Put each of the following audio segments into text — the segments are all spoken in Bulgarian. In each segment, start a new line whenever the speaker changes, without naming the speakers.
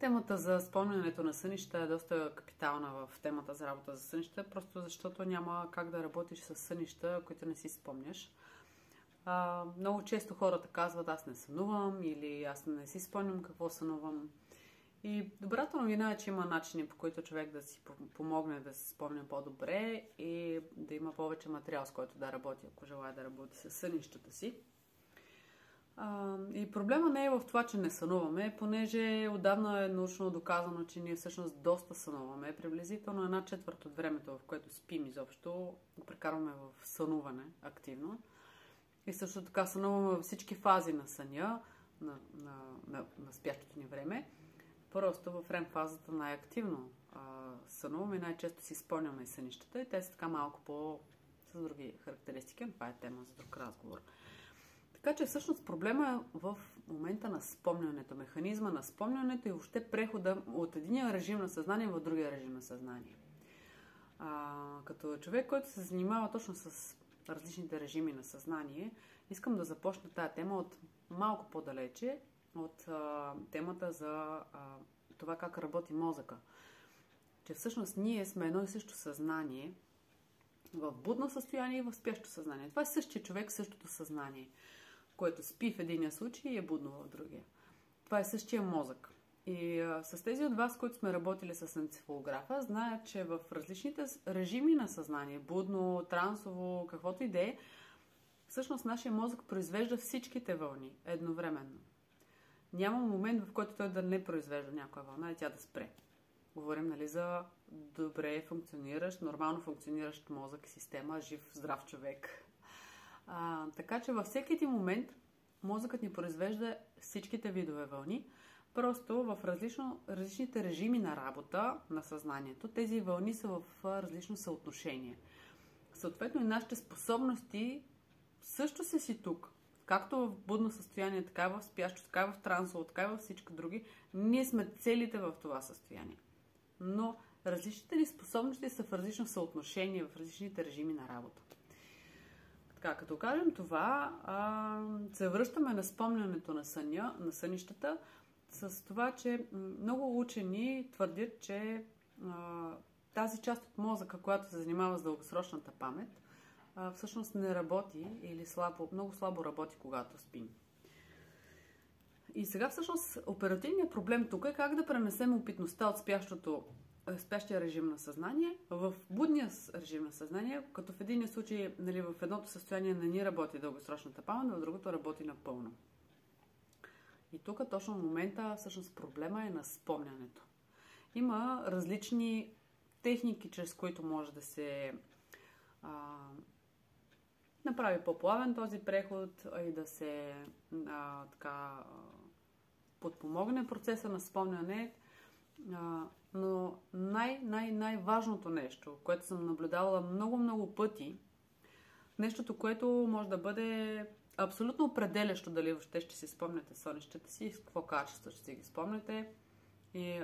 Темата за спомнянето на сънища е доста капитална в темата за работа за сънища, просто защото няма как да работиш с сънища, които не си спомняш. Много често хората казват: аз не сънувам или аз не си спомням какво сънувам. И добрата новина е, че има начини, по които човек да си помогне да се спомня по-добре и да има повече материал, с който да работи, ако желая да работи с сънищата си. И проблема не е в това, че не сънуваме, понеже отдавна е научно доказано, че ние всъщност доста сънуваме. Приблизително 1/4 от времето, в което спим изобщо, го прекарваме в сънуване активно. И също така сънуваме във всички фази на съня, на спящото ни време. Просто в REM фазата най-активно сънуваме и най-често си спомняме сънищата и те са така малко с други характеристики, но това е тема за друг разговор. Така че всъщност проблема е в момента на спомнянето, механизма на спомнянето и въобще прехода от единия режим на съзнание в другия режим на съзнание. Като човек, който се занимава точно с различните режими на съзнание, искам да започна тази тема от малко по-далече, от темата за това как работи мозъка. Че всъщност ние сме едно и също съзнание в будно състояние и в спящо съзнание. Това е същия човек, същото съзнание, който спи в единия случай и е будно в другия. Това е същия мозък. И с тези от вас, които сме работили с енцефалографа, знаят, че в различните режими на съзнание, будно, трансово, каквото и да е, всъщност нашия мозък произвежда всичките вълни едновременно. Няма момент, в който той да не произвежда някоя вълна и тя да спре. Говорим, за добре функциониращ, нормално функциониращ мозък и система, жив, здрав човек. Така че във всеки един момент мозъкът ни произвежда всичките видове вълни, просто в различните режими на работа на съзнанието. Тези вълни са в различно съотношение. Съответно и нашите способности също са си тук. Както в будно състояние, така и в спящо, така и в трансово, така и във всички други. Ние сме целите в това състояние. Но различните ни способности са в различно съотношение, в различните режими на работа. Така, като кажем това, се връщаме на спомнянето на съня, на сънищата, с това, че много учени твърдят, че тази част от мозъка, която се занимава с дългосрочната памет, всъщност не работи или много слабо работи, когато спим. И сега всъщност оперативният проблем тук е как да пренесем опитността от спящия режим на съзнание в будния режим на съзнание, като в единия случай, в едното състояние не ни работи дългосрочната памет, в другото работи напълно. И тук точно в момента всъщност проблема е на спомнянето. Има различни техники, чрез които може да се направи по-плавен този преход и да се подпомогне процеса на спомняне. Но най-важното нещо, което съм наблюдавала много пъти, нещото, което може да бъде абсолютно определящо дали въобще ще си спомняте сънищата си, с какво качество ще си ги спомняте и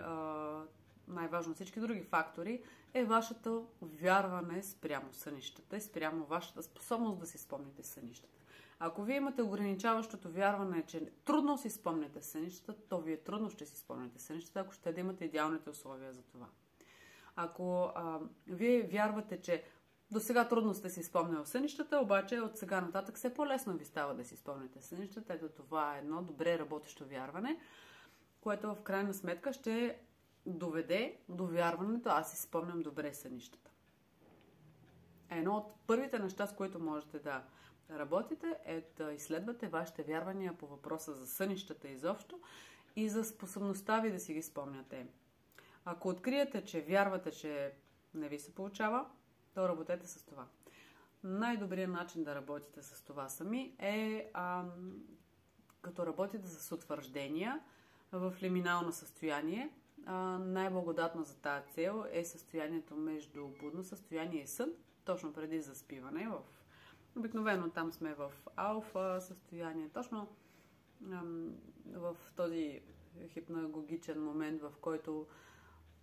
най-важно всички други фактори, е вашето вярване спрямо сънищата и спрямо вашата способност да си спомните сънищата. Ако вие имате ограничаващото вярване, че трудно си спомняте сънищата, то вие трудно ще си спомняте сънищата, ако ще да имате идеалните условия за това. Ако вие вярвате, че до сега трудно сте си спомняли сънищата, обаче от сега нататък все по-лесно ви става да си спомняте сънищата, ето това е едно добре работещо вярване, което в крайна сметка ще доведе до вярването, аз си спомням добре сънищата. Едно от първите неща, с които можете да работите, е да изследвате вашите вярвания по въпроса за сънищата изобщо и за способността ви да си ги спомняте. Ако откриете, че вярвате, че не ви се получава, то работете с това. Най-добрият начин да работите с това сами е като работите с утвърждения в лиминално състояние. Най-благодатно за тази цел е състоянието между будно състояние и сън, точно преди заспиване. Обикновено там сме в алфа състояние, точно в този хипнагогичен момент, в който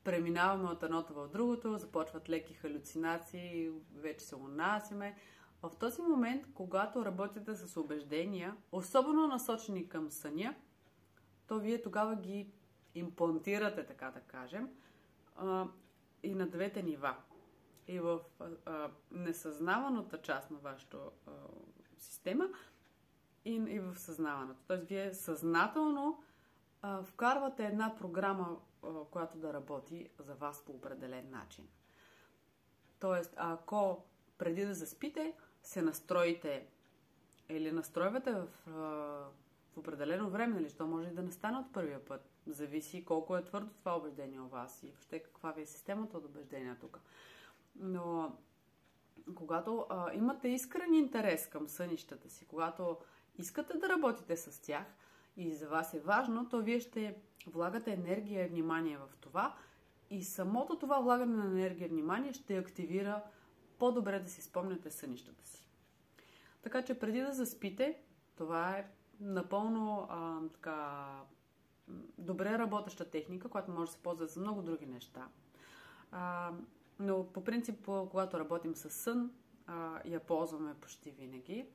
преминаваме от едното в другото, започват леки халюцинации, вече се унасяме. В този момент, когато работите с убеждения, особено насочени към съня, то вие тогава ги имплантирате, така да кажем, и на двете нива. И в несъзнаваната част на вашата система, и в съзнаваното. Тоест, вие съзнателно вкарвате една програма, която да работи за вас по определен начин. Тоест, ако преди да заспите, се настроите или настройвате в определено време, нали, що може и да не стане от първия път. Зависи колко е твърдо това убеждение у вас и въобще каква ви е системата от убеждения тук. Но когато имате искрен интерес към сънищата си, когато искате да работите с тях и за вас е важно, то вие ще влагате енергия и внимание в това и самото това влагане на енергия и внимание ще активира по-добре да си спомняте сънищата си. Така че преди да заспите, това е напълно добре работеща техника, която може да се ползва за много други неща. Но по принцип, когато работим с сън, я ползваме почти винаги.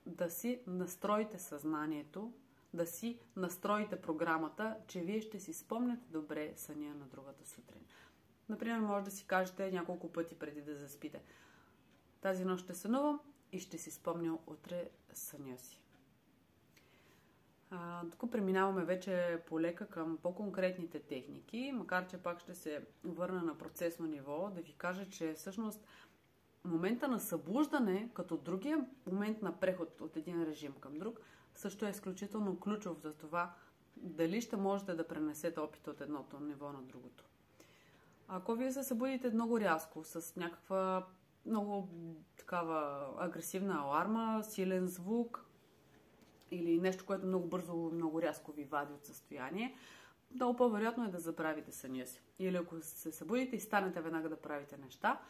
Да си настроите съзнанието, да си настроите програмата, че вие ще си спомняте добре съня на другата сутрин. Например, може да си кажете няколко пъти преди да заспите: тази нощ ще сънувам и ще си спомня утре съня си. Тук преминаваме вече полека към по-конкретните техники, макар че пак ще се върна на процесно ниво, да ви кажа, че всъщност момента на събуждане, като другия момент на преход от един режим към друг, също е изключително ключов за това дали ще можете да пренесете опит от едното ниво на другото. Ако вие се събудите много рязко, с някаква много такава агресивна аларма, силен звук или нещо, което много бързо, много рязко ви вади от състояние, много по-вероятно е да забравите съня си. Или ако се събудите и станете веднага да правите неща,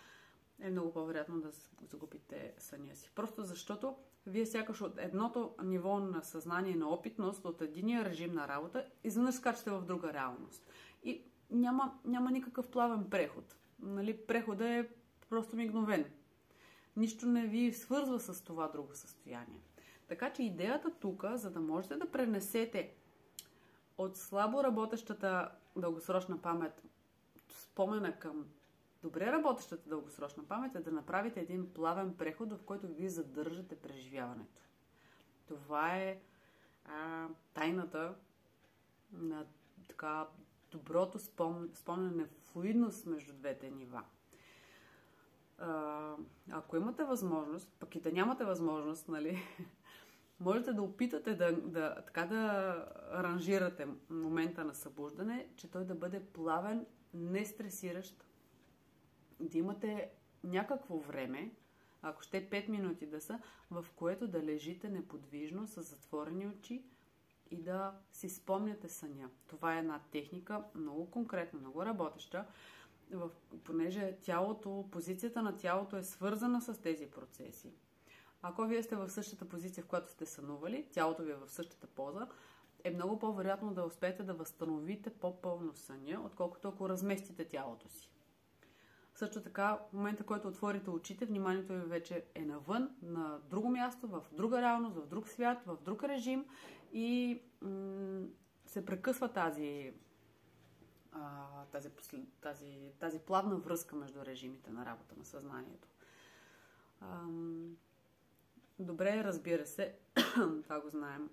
е много по-вероятно да загубите съня си. Просто защото вие сякаш от едното ниво на съзнание, на опитност, от единия режим на работа, изведнъж скачате в друга реалност. И няма никакъв плавен преход. Нали, преходът е просто мигновен. Нищо не ви свързва с това друго състояние. Така че идеята тук, за да можете да пренесете от слабо работещата дългосрочна памет спомена към добре работещата дългосрочна памет, е да направите един плавен преход, в който вие задържате преживяването. Това е тайната на така доброто спомняне, флуидност между двете нива. Ако имате възможност, пък и да нямате възможност, нали, можете да опитате да аранжирате момента на събуждане, че той да бъде плавен, не стресиращ, да имате някакво време, ако ще 5 минути да са, в което да лежите неподвижно с затворени очи и да си спомняте съня. Това е една техника, много конкретна, много работеща, понеже позицията на тялото е свързана с тези процеси. Ако вие сте в същата позиция, в която сте сънували, тялото ви е в същата поза, е много по-вероятно да успеете да възстановите по-пълно съня, отколкото ако разместите тялото си. Също така, в момента, в който отворите очите, вниманието ви вече е навън, на друго място, в друга реалност, в друг свят, в друг режим и се прекъсва тази плавна връзка между режимите на работа на съзнанието. Добре, разбира се, това го знаем.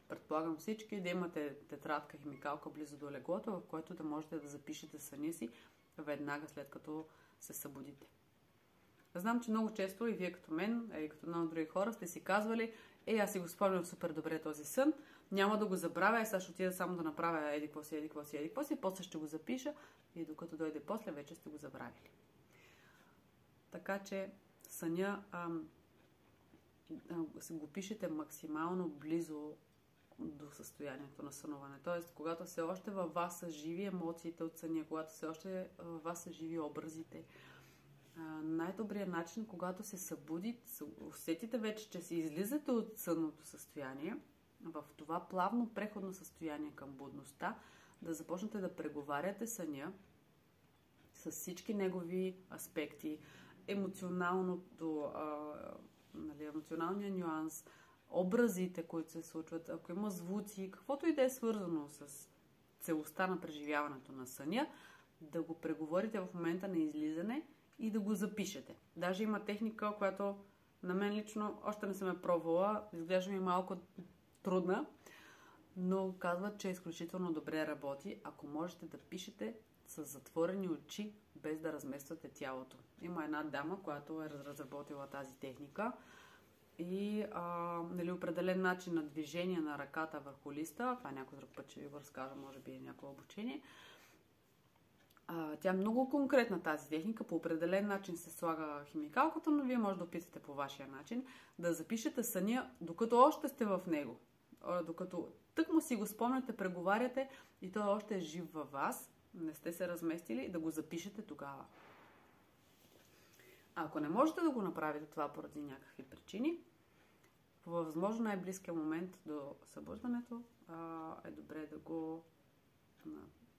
Предполагам всички да имате тетрадка, химикалка близо до леглото, в което да можете да запишете съня си веднага след като се събудите. Знам, че много често и вие като мен, и като много други хора сте си казвали: аз си го спомням супер добре този сън, няма да го забравя, сега ще отида само да направя еди-какво си, после ще го запиша и докато дойде после, вече сте го забравили. Така че съня го пишете максимално близо до състоянието на сънуване. Тоест, когато все още във вас са живи емоциите от съня, когато все още във вас са живи образите. Най-добрият начин, когато се събудите, усетите вече, че се излизате от сънното състояние, в това плавно преходно състояние към будността, да започнете да преговаряте съня с всички негови аспекти, емоционалния нюанс, образите, които се случват, ако има звуци, каквото и да е свързано с целостта на преживяването на съня, да го преговорите в момента на излизане и да го запишете. Даже има техника, която на мен лично още не съм я пробвала, изглежда ми малко трудна, но казват, че изключително добре работи, ако можете да пишете с затворени очи, без да размествате тялото. Има една дама, която е разработила тази техника и определен начин на движение на ръката върху листа, това някой друг път ще ви го разкажа, може би е някакво обучение. Тя е много конкретна тази техника, по определен начин се слага химикалката, но вие може да опитате по вашия начин, да запишете съня, докато още сте в него. Докато тъкмо си го спомняте, преговаряте и той още е жив във вас, не сте се разместили, да го запишете тогава. Ако не можете да го направите това поради някакви причини, във възможно най-близкия момент до събуждането е добре да го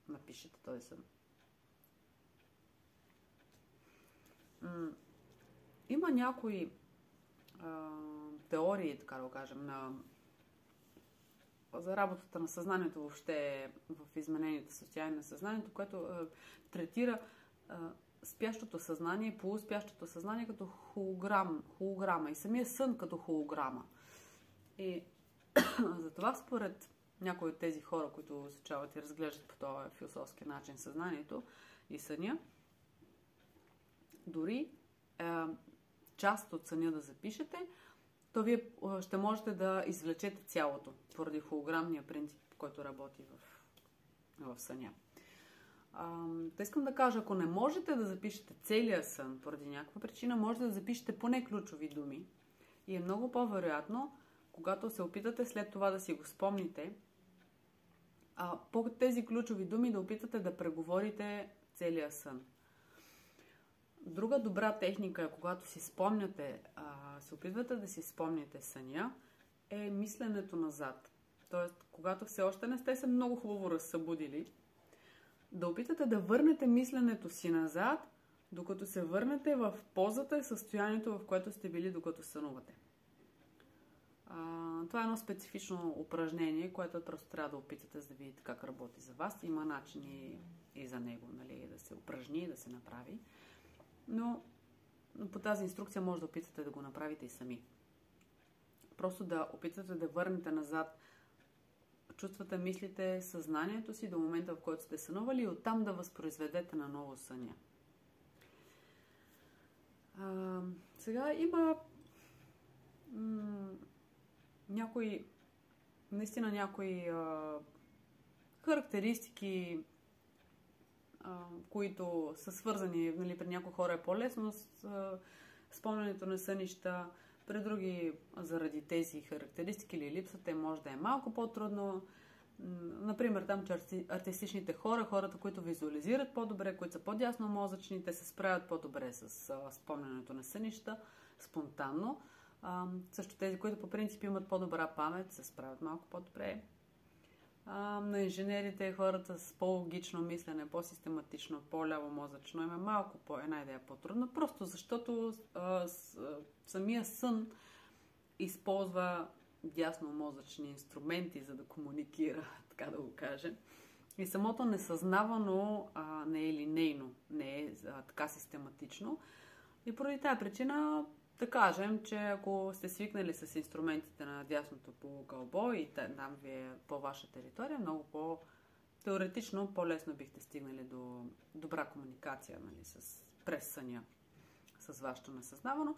напишете този сън. Има някои теории, така да го кажем, за работата на съзнанието въобще в изменените състояния на съзнанието, което третира спящото съзнание, полуспящото съзнание като холограма и самия сън като холограма. И затова според някои от тези хора, които изучават и разглеждат по този философски начин съзнанието и съня, дори част от съня да запишете, то вие ще можете да извлечете цялото, поради холограмния принцип, който работи в съня. Да искам да кажа, ако не можете да запишете целия сън поради някаква причина, можете да запишете поне ключови думи. И е много по-вероятно, когато се опитате след това да си го спомните, по тези ключови думи да опитате да преговорите целия сън. Друга добра техника е, когато си спомняте, се опитвате да си спомняте съня, е мисленето назад. Тоест, когато все още не сте се много хубаво разсъбудили, да опитате да върнете мисленето си назад, докато се върнете в позата и състоянието, в което сте били, докато сънувате. Това е едно специфично упражнение, което просто трябва да опитате, за да видите как работи за вас. Има начини и за него, нали, да се упражни, да се направи. Но по тази инструкция може да опитате да го направите и сами. Просто да опитате да върнете назад чувствата, мислите, съзнанието си до момента, в който сте сънували и оттам да възпроизведете на ново съня. Сега има някои характеристики, които са свързани, нали, при някои хора е по-лесно с спомнянето на сънища, при други заради тези характеристики или липсата може да е малко по-трудно. Например, там, че артистичните хората, които визуализират по-добре, които са по-дясно мозъчни, те се справят по-добре с спомнянето на сънища, спонтанно. Също тези, които по принцип имат по-добра памет, се справят малко по-добре. На инженерите, хората с по-логично мислене, по-систематично, по-ляво мозъчно, им е малко една идея по-трудна, просто защото самия сън използва дясно-мозъчни инструменти, за да комуникира, така да го кажем. И самото несъзнавано не е линейно, не е така систематично. И поради тази причина да кажем, че ако сте свикнали с инструментите на дясното полукълбо и там ви е по ваша територия, много по-теоретично, по-лесно бихте стигнали до добра комуникация, нали, през съня с вашето несъзнавано.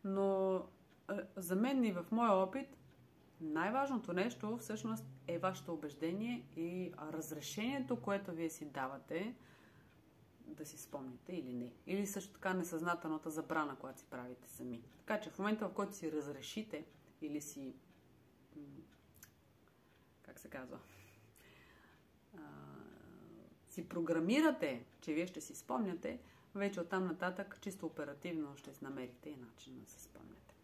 Но за мен и в моя опит най-важното нещо всъщност е вашето убеждение и разрешението, което вие си давате да си спомните или не. Или също така несъзнателната забрана, която си правите сами. Така че в момента, в който си разрешите или си си програмирате, че вие ще си спомняте, вече оттам нататък чисто оперативно ще намерите и начин да се спомняте.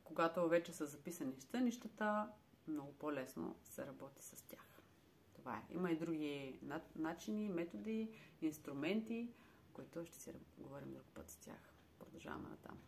Когато вече са записани сънищата, много по-лесно се работи с тях. Това е. Има и други начини, методи, инструменти, които ще си говорим друг път с тях. Продължаваме натам.